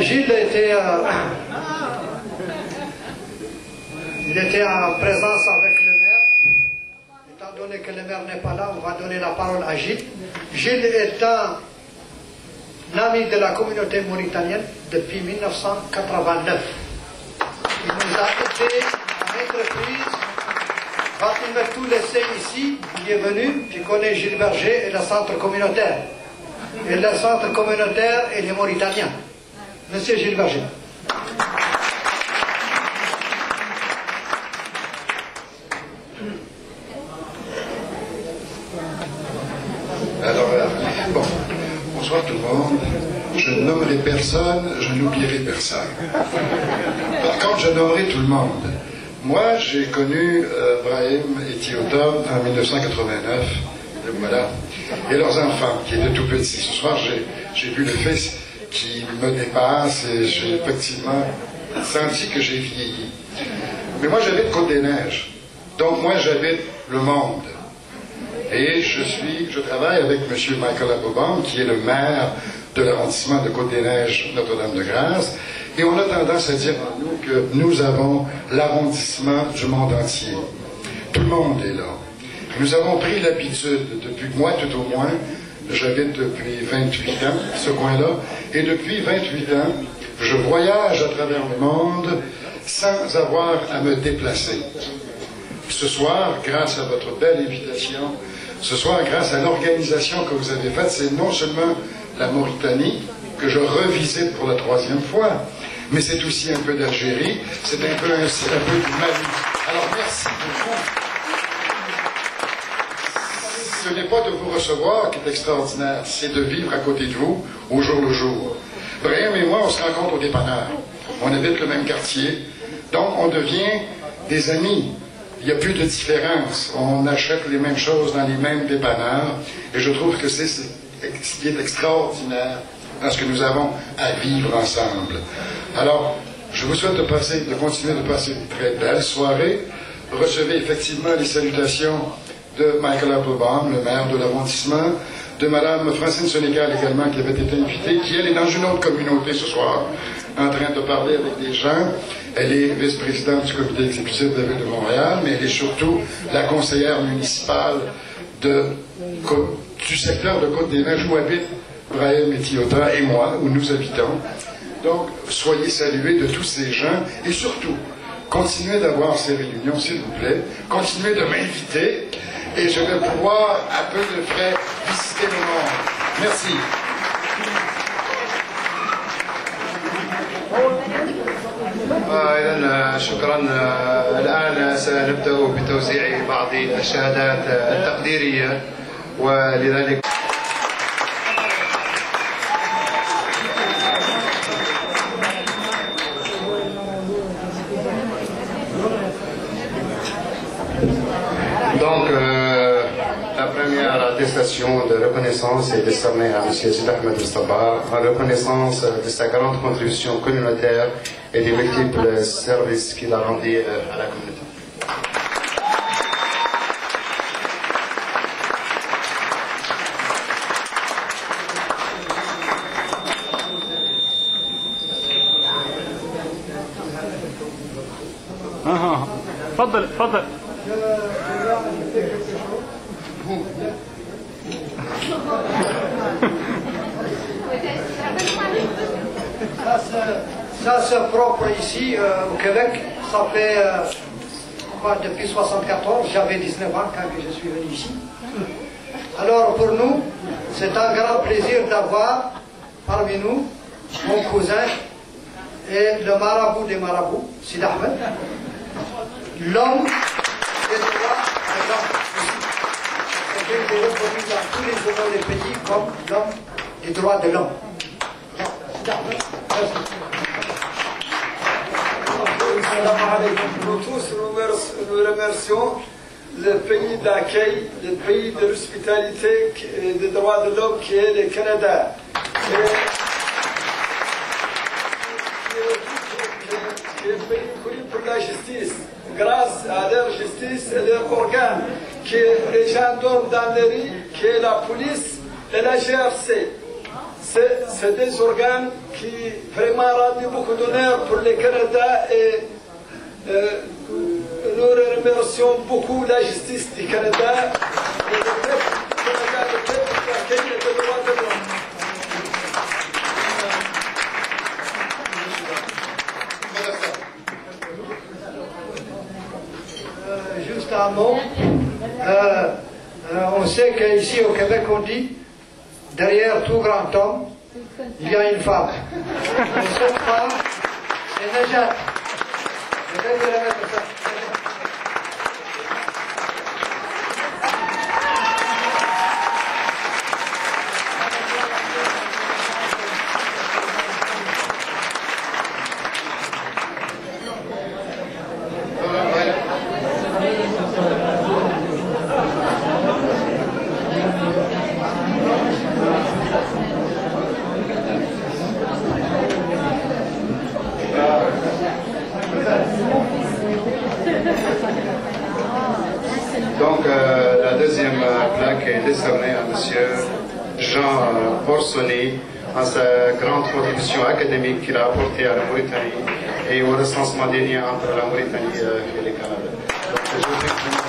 Gilles il était en présence avec le maire. Étant donné que le maire n'est pas là, on va donner la parole à Gilles. Gilles est un ami de la communauté mauritanienne depuis 1989. Il nous a aidés à maintes reprises. Quand il m'a tout laissé ici, il est venu, tu connais Gilles Berger et le centre communautaire. Et le centre communautaire et les Mauritaniens. Monsieur Gilles Berger. Alors, bon, bonsoir tout le monde. Je ne nommerai personne, je n'oublierai personne. Par contre, je nommerai tout le monde. Moi, j'ai connu Brahim et Tiota en 1989, et voilà, et leurs enfants, qui étaient tout petits. Ce soir, j'ai vu le fils qui me dépasse et j'ai effectivement senti que j'ai vieilli. Mais moi, j'habite Côte-des-Neiges. Donc, moi, j'habite le monde. Et je travaille avec M. Michael Applebaum, qui est le maire de l'arrondissement de Côte-des-Neiges, Notre-Dame-de-Grâce, et on a tendance à dire en nous que nous avons l'arrondissement du monde entier. Tout le monde est là. Nous avons pris l'habitude, depuis moi tout au moins, j'habite depuis 28 ans, ce coin-là, et depuis 28 ans, je voyage à travers le monde sans avoir à me déplacer. Ce soir, grâce à votre belle invitation, ce soir, grâce à l'organisation que vous avez faite, c'est non seulement la Mauritanie, que je revisite pour la 3e fois, mais c'est aussi un peu d'Algérie, c'est un peu du Mali. Alors, merci beaucoup. Ce n'est pas de vous recevoir qui est extraordinaire, c'est de vivre à côté de vous, au jour le jour. Brahim et moi, on se rencontre au dépanneur. On habite le même quartier, donc on devient des amis. Il n'y a plus de différence. On achète les mêmes choses dans les mêmes dépanneurs. Et je trouve que c'est ce qui est extraordinaire dans ce que nous avons à vivre ensemble. Alors, je vous souhaite de continuer de passer une très belle soirée. Recevez effectivement les salutations de Michael Applebaum, le maire de l'arrondissement, de Mme Francine Sénégal également, qui avait été invitée, qui elle est dans une autre communauté ce soir, en train de parler avec des gens. Elle est vice-présidente du comité exécutif de la Ville de Montréal, mais elle est surtout la conseillère municipale du secteur de Côte-des-Neiges où habitent Brahim et Tiota et moi, où nous habitons. Donc, soyez salués de tous ces gens et surtout, continuez d'avoir ces réunions, s'il vous plaît. Continuez de m'inviter et je vais pouvoir, à peu de frais, visiter le monde. Merci. إذن شكرا. الآن سنبدأ بتوزيع بعض الشهادات التقديرية ولذلك la première attestation de reconnaissance est décernée à M. Sid Ahmed Mustabar en reconnaissance de sa grande contribution communautaire et des multiples services qu'il a rendus à la communauté. تفضل تفضل. Ça c'est propre ici au Québec. Ça fait depuis 1974, j'avais 19 ans quand je suis venu ici. Alors pour nous, c'est un grand plaisir d'avoir parmi nous mon cousin et le marabout des marabouts, Sid Ahmed, l'homme des droits de l'homme. C'est reconnu dans tous les pays comme l'homme des droits de l'homme. Nous tous nous remercions le pays d'accueil, le pays de l'hospitalité et des droits de l'homme qui est le Canada. Qui est un pays connu pour la justice, grâce à leur justice et leurs organes, que les gens dorment dans les rues, qui est la police et la GRC. C'est c'est des organes qui vraiment rendent beaucoup d'honneur pour le Canada et nous remercions beaucoup la justice du Canada et le peuple du Canada, le peuple qui accueille les droits de l'homme. Juste un mot. On sait qu'ici au Québec on dit derrière tout grand homme il y a une femme. Et cette femme, c'est Najat. Je vais vous remettre ça. Donc, la deuxième plaque est décernée à M. Jean Borsoni à sa grande contribution académique qu'il a apportée à la Mauritanie et au recensement des liens entre la Mauritanie et le Canada. Donc,